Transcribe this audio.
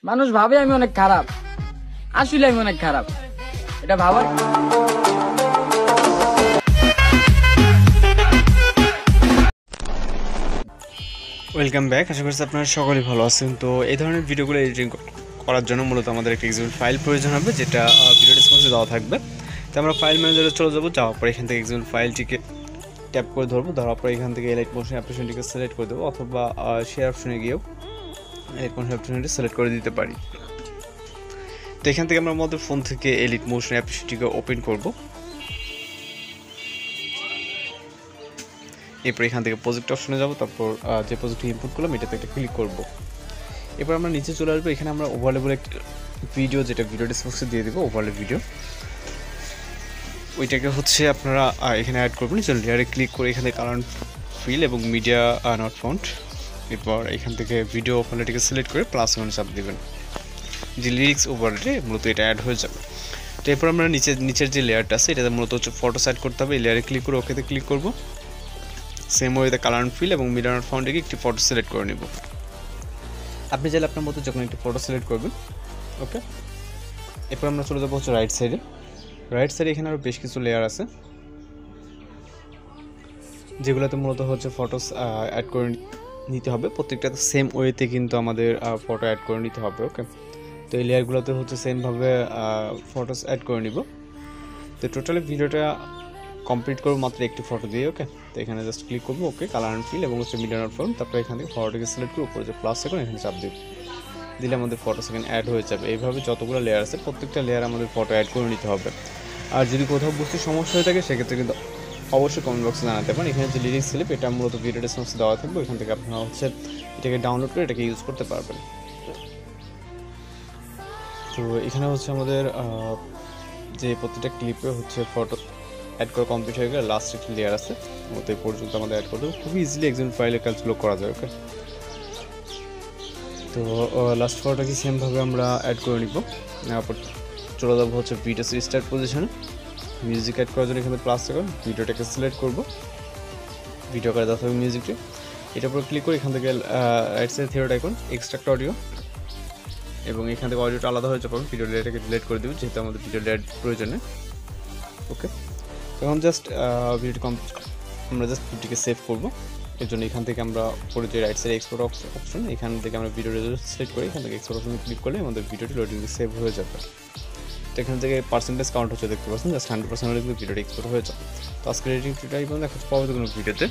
মানুষ ভাবে আমি অনেক খারাপ, আসলে আমি অনেক খারাপ, এটা ভাবার। Welcome back. আশা করছি আপনারা সকলেই ভালো আছেন। তো এই ধরনের ভিডিওগুলো এডিটিং করার জন্য মূলত আমাদের একটা এক্সিকিউট ফাইল প্রয়োজন হবে, যেটা ভিডিও ডেসক্রিপশনে দেওয়া থাকবে। তো আমরা ফাইল ম্যানেজারে চলে যাবো, যাওয়ার পর এখান থেকে এক্সিকিউট ফাইলটিকে ট্যাপ করে ধরবো, ধরার পর এখান থেকে এলাইট মোশন অ্যাপ্লিকেশনটিকে সিলেক্ট করে দেবো, অথবা শেয়ার অপশনে গিয়েও এলাইট মোশন অ্যাপ্লিকেশনটি সিলেক্ট করে দিতে পারি। তো এখান থেকে আমরা আমাদের ফোন থেকে এলিট মোশন অ্যাপ্লিকেশনটিকে ওপেন করব। এরপর এখান থেকে প্রজেক্ট অপশনে যাব, তারপর যে প্রজেক্টটি ইনপুট করলাম এটাতে একটা ক্লিক করব। এরপর আমরা নিচে চলে আসবো, এখানে আমরা ওভারলে বলে একটা ভিডিও, যেটা ভিডিও ডেসক্রিপশনে দিয়ে দেবো, ওভারলে ভিডিও, ওইটাকে হচ্ছে আপনারা এখানে অ্যাড করবেন। চলুন লেয়ারে ক্লিক করে এখানে কালার ফিল এবং মিডিয়া নট ফাউন্ড, এরপর এখান থেকে ভিডিও ওভারলেটিকে সিলেক্ট করে প্লাস ওয়ান চাপ দেবেন, যে লিরিক্স ওভারলে মূলত এটা অ্যাড হয়ে যাবে। তো এরপর আমরা নিচের যে লেয়ারটা আছে এটাতে মূলত হচ্ছে ফটো সেট করতে হবে। এই লেয়ারে ক্লিক করে ওকেতে ক্লিক করব। সেম ওয়েতে কালার ফিল এবং মিডিয়া নট ফাউন্ড থেকে একটি ফটো সিলেক্ট করে নেব। আপনি চাইলে আপনার মতো যখন একটি ফটো সিলেক্ট করবেন। ওকে, এরপর আমরা চলে যাবো হচ্ছে রাইট সাইডে। এখানে আরও বেশ কিছু লেয়ার আছে, যেগুলোতে মূলত হচ্ছে ফটোস অ্যাড করে নিতে হবে। প্রত্যেকটাতে সেম ওয়েতে কিন্তু আমাদের ফটো অ্যাড করে নিতে হবে। ওকে, তো এই লেয়ারগুলোতে হচ্ছে সেমভাবে ফটোস অ্যাড করে নিব। তো টোটালি ভিডিওটা কমপ্লিট করবো মাত্র একটি ফটো দিয়ে। ওকে, তো এখানে জাস্ট ক্লিক করবো, ওকে, কালার অ্যান্ড ফিল এবং হচ্ছে মিডিয়া নট ফাউন্ড, তারপরে এখান থেকে ফটোটাকে সিলেক্ট করে উপরে যে প্লাস সেকেন্ড এখানে চাপ দিলে আমাদের ফটো সেকেন্ড অ্যাড হয়ে যাবে। এইভাবে যতগুলো লেয়ার আছে প্রত্যেকটা লেয়ার আমাদের ফটো অ্যাড করে নিতে হবে। আর যদি কোথাও বুঝতে সমস্যা হয়ে থাকে সেক্ষেত্রে কিন্তু অবশ্যই কমেন্ট বক্সে জানাতে পারেন। এখানে যে লিরিক্স স্লিপ এটা মূলত ভিডিও ডেসক্রিপশনে দেওয়া থাকবে, এখান থেকে আপনারা হচ্ছে এটাকে ডাউনলোড করে এটাকে ইউজ করতে পারবেন। তো এখানে হচ্ছে আমাদের যে প্রত্যেকটা ক্লিপে হচ্ছে ফটো অ্যাড করা কমপ্লিট হয়ে গেলে লাস্ট একটি লেয়ার আছে, মতো এই পর্যন্ত আমাদের অ্যাড করতে খুব ইজিলি একজন ফাইলের কাজগুলো করা যায়। ওকে, তো লাস্ট ফটোটাকে সেমভাবে আমরা অ্যাড করে নিব। তারপর চলে যাবো হচ্ছে ভিডিও স্টার্ট পজিশনে। মিউজিক অ্যাড করার জন্য এখানে প্লাস সেকেন্ড ভিডিওটাকে সিলেক্ট করব, ভিডিও করে দেওয়া হবে মিউজিকটি। এটার উপর ক্লিক করে এখান থেকে রাইট সাইড থিওরেট আইকন এক্সট্রাক্ট অডিও, এবং এখান থেকে অডিওটা আলাদা হয়ে যাবে। ভিডিও লেয়ারটাকে ডিলিট করে দেবো, যেহেতু আমাদের ভিডিও লেয়ার প্রয়োজনে। ওকে, এখন জাস্ট ভিডিওটি আমরা জাস্ট ভিডিওটিকে সেভ করবো। এর জন্য এখান থেকে আমরা পরে যে রাইট সাইড এক্সপোর্ট অপশন, এখান থেকে আমরা ভিডিও সিলেক্ট করি, এখান থেকে এক্সপোর্ট অপশনে ক্লিক করলে আমাদের ভিডিওটি লোডিং সেভ হয়ে যাবে। তো এখান থেকে পার্সেন্টেজ কাউন্ট হচ্ছে দেখতে পাচ্ছেন, জাস্ট 100% হলে কিন্তু ভিডিওটি এক্সপোর্ট হয়ে যাবে। তো আজকের এডিটিং টিউটোরিয়াল দেখা হচ্ছে পরবর্তী কোনো ভিডিওতে।